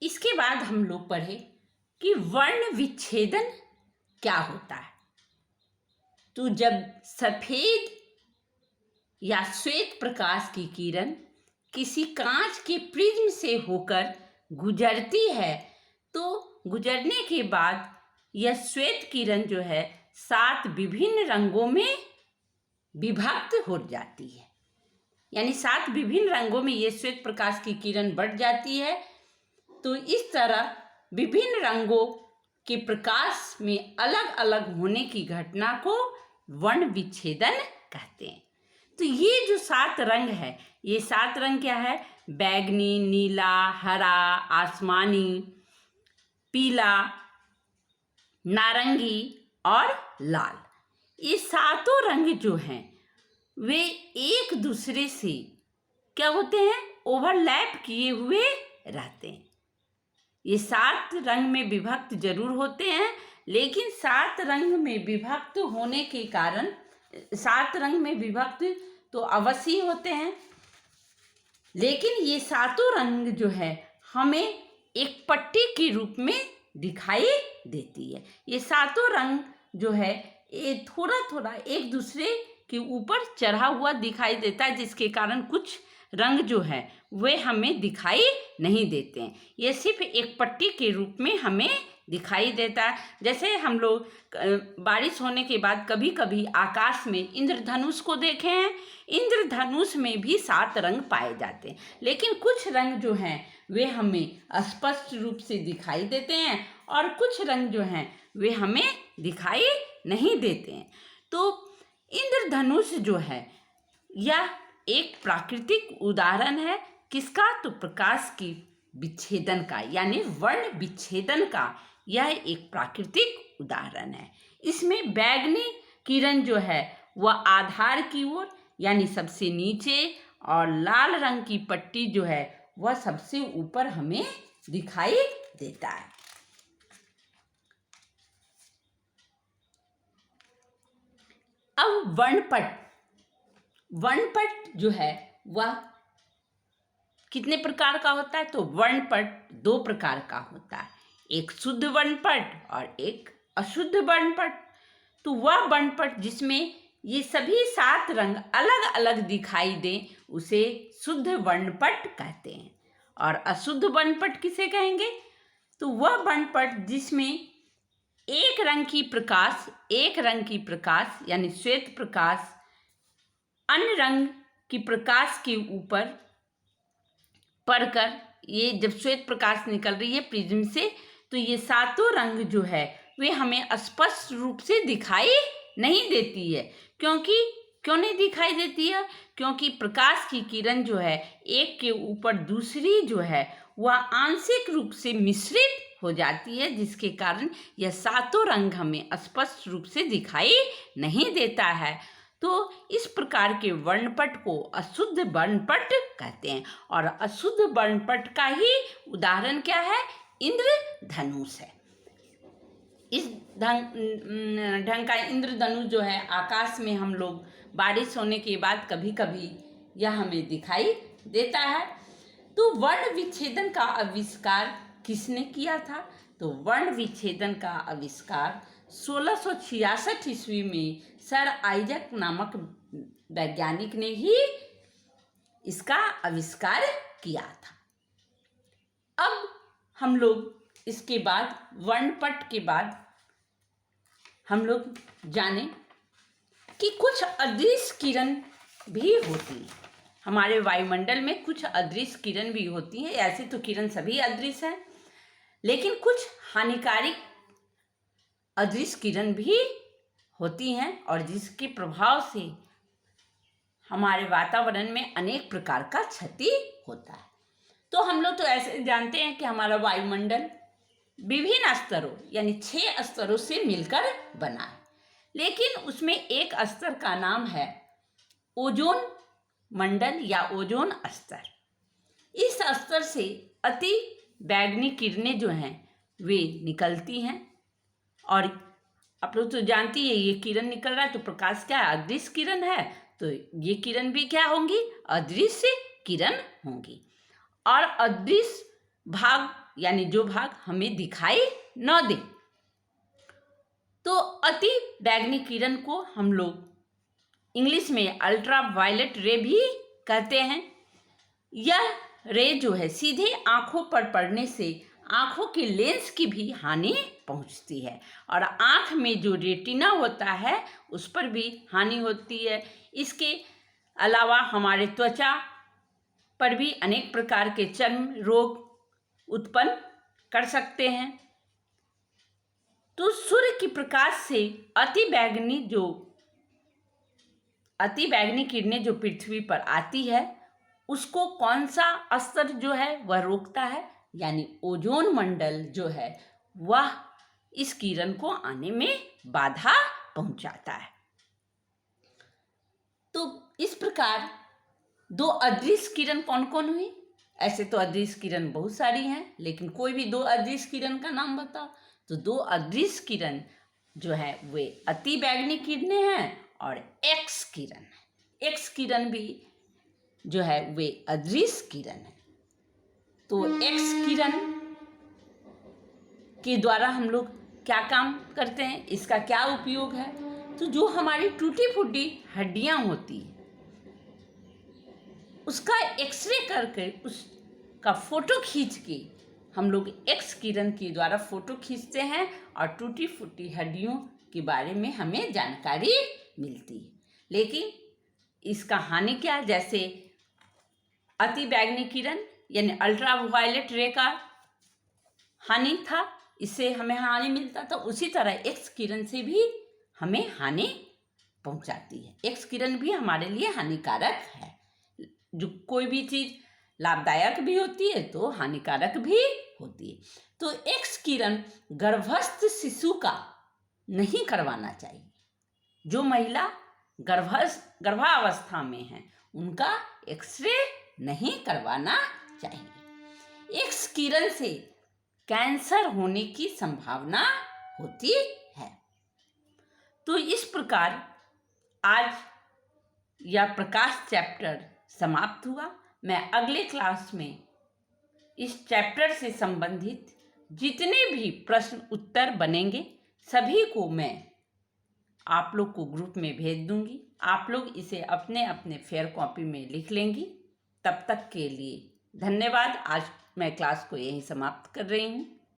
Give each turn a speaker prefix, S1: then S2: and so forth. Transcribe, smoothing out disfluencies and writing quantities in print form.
S1: इसके बाद हम लोग पढ़े कि वर्ण विच्छेदन क्या होता है। तो जब सफेद या श्वेत प्रकाश की किरण किसी कांच के प्रिज्म से होकर गुजरती है तो गुजरने के बाद यह श्वेत किरण जो है 7 विभिन्न रंगों में विभक्त हो जाती है। यानी 7 विभिन्न रंगों में ये श्वेत प्रकाश की किरण बढ़ जाती है। तो इस तरह विभिन्न रंगों के प्रकाश में अलग अलग होने की घटना को वर्ण विच्छेदन कहते हैं। तो ये जो 7 रंग है, ये 7 रंग क्या है? बैगनी, नीला, हरा, आसमानी, पीला, नारंगी और लाल। ये सातों रंग जो हैं वे एक दूसरे से क्या होते हैं? ओवरलैप किए हुए रहते हैं। ये 7 रंग में विभक्त जरूर होते हैं, लेकिन 7 रंग में विभक्त होने के कारण 7 रंग में विभक्त तो अवश्य होते हैं, लेकिन ये सातों रंग जो है हमें एक पट्टी के रूप में दिखाई देती है। ये सातों रंग जो है ये थोड़ा थोड़ा एक दूसरे के ऊपर चढ़ा हुआ दिखाई देता है, जिसके कारण कुछ रंग जो है वे हमें दिखाई नहीं देते हैं। ये सिर्फ एक पट्टी के रूप में हमें दिखाई देता है। जैसे हम लोग बारिश होने के बाद कभी कभी आकाश में इंद्रधनुष को देखे हैं। इंद्रधनुष में भी 7 रंग पाए जाते हैं, लेकिन कुछ रंग जो हैं वे हमें स्पष्ट रूप से दिखाई देते हैं और कुछ रंग जो हैं वे हमें दिखाई नहीं देते हैं। तो इंद्रधनुष जो है यह एक प्राकृतिक उदाहरण है। किसका? तो प्रकाश की विच्छेदन का, यानी वर्ण विच्छेदन का यह एक प्राकृतिक उदाहरण है। इसमें बैगनी किरण जो है वह आधार की ओर यानी सबसे नीचे और लाल रंग की पट्टी जो है वह सबसे ऊपर हमें दिखाई देता है। अब वर्णपट जो है वह कितने प्रकार का होता है? तो वर्णपट 2 प्रकार का होता है, एक शुद्ध वर्णपट और एक अशुद्ध वर्णपट। तो वह वर्णपट जिसमें ये सभी 7 रंग अलग अलग दिखाई दें उसे शुद्ध वर्णपट कहते हैं। और अशुद्ध वर्णपट किसे कहेंगे? तो वह वर्णपट जिसमें एक रंग की प्रकाश यानी श्वेत प्रकाश अन्य रंग की प्रकाश के ऊपर पड़कर, ये जब श्वेत प्रकाश निकल रही है प्रिज्म से, तो ये सातों रंग जो है वे हमें स्पष्ट रूप से दिखाई नहीं देती है। क्यों नहीं दिखाई देती है? क्योंकि प्रकाश की किरण जो है एक के ऊपर दूसरी जो है वह आंशिक रूप से मिश्रित हो जाती है, जिसके कारण यह सातों रंग हमें स्पष्ट रूप से दिखाई नहीं देता है। तो इस प्रकार के वर्णपट को अशुद्ध वर्णपट कहते हैं। और अशुद्ध वर्णपट का ही उदाहरण क्या है? इंद्रधनुष है। इस ढंग का इंद्रधनुष जो है आकाश में हम लोग बारिश होने के बाद कभी कभी यह हमें दिखाई देता है। तो वर्ण विच्छेदन का आविष्कार किसने किया था? तो वर्ण विच्छेदन का आविष्कार 1666 ईस्वी में सर आइजक नामक वैज्ञानिक ने ही इसका आविष्कार किया था। अब हम लोग इसके बाद वर्णपट के बाद हम लोग जाने कि कुछ अदृश्य किरण भी होती है। हमारे वायुमंडल में कुछ अदृश्य किरण भी होती है। ऐसे तो किरण सभी अदृश्य हैं, लेकिन कुछ हानिकारक अदृश्य किरण भी होती हैं और जिसके प्रभाव से हमारे वातावरण में अनेक प्रकार का क्षति होता है। तो हम लोग तो ऐसे जानते हैं कि हमारा वायुमंडल विभिन्न स्तरों यानी 6 स्तरों से मिलकर बना है, लेकिन उसमें एक स्तर का नाम है ओजोन मंडल या ओजोन स्तर। इस स्तर से अति बैगनी किरणें जो हैं वे निकलती हैं और आप लोग तो जानती है ये किरण निकल रहा है तो प्रकाश क्या है? अदृश्य किरण है। तो ये किरण भी क्या होंगी? अदृश्य किरण होंगी। और अदृश्य भाग यानी जो भाग हमें दिखाई न दे। तो अति बैगनी किरण को हम लोग इंग्लिश में अल्ट्रा वायलेट रे भी कहते हैं। यह रे जो है सीधे आंखों पर पड़ने से आंखों के लेंस की भी हानि पहुंचती है और आंख में जो रेटिना होता है उस पर भी हानि होती है। इसके अलावा हमारे त्वचा पर भी अनेक प्रकार के चर्म रोग उत्पन्न कर सकते हैं। तो सूर्य की प्रकाश से अति बैगनी किरणें जो पृथ्वी पर आती है उसको कौन सा स्तर जो है वह रोकता है, यानी ओजोन मंडल जो है वह इस किरण को आने में बाधा पहुंचाता है। तो इस प्रकार दो अदृश्य किरण कौन कौन हुई? ऐसे तो अदृश्य किरण बहुत सारी हैं, लेकिन कोई भी दो अदृश्य किरण का नाम बताओ। तो दो अदृश्य किरण जो है वे अति बैगनी किरणें हैं और एक्स किरण है। एक्स किरण भी जो है वे अदृश्य किरण है। तो एक्स किरण के द्वारा हम लोग क्या काम करते हैं, इसका क्या उपयोग है? तो जो हमारी टूटी फूटी हड्डियां होती है उसका एक्सरे करके उसका फोटो खींच के हम लोग एक्स किरण के द्वारा फोटो खींचते हैं और टूटी फूटी हड्डियों के बारे में हमें जानकारी मिलती है। लेकिन इसका हानि क्या? जैसे अति बैगनी किरण यानी अल्ट्रा वायलेट रे का हानि था, इससे हमें हानि मिलता था, उसी तरह एक्स किरण से भी हमें हानि पहुंचाती है। एक्स किरण भी हमारे लिए हानिकारक है। जो कोई भी चीज लाभदायक भी होती है तो हानिकारक भी होती है। तो एक्स किरण गर्भस्थ शिशु का नहीं करवाना चाहिए। जो महिला गर्भावस्था में है उनका एक्सरे नहीं करवाना चाहिए। एक्स किरण से कैंसर होने की संभावना होती है। तो इस प्रकार आज यह प्रकाश चैप्टर समाप्त हुआ। मैं अगले क्लास में इस चैप्टर से संबंधित जितने भी प्रश्न उत्तर बनेंगे सभी को मैं आप लोग को ग्रुप में भेज दूंगी। आप लोग इसे अपने अपने फेयर कॉपी में लिख लेंगी। तब तक के लिए धन्यवाद। आज मैं क्लास को यहीं समाप्त कर रही हूँ।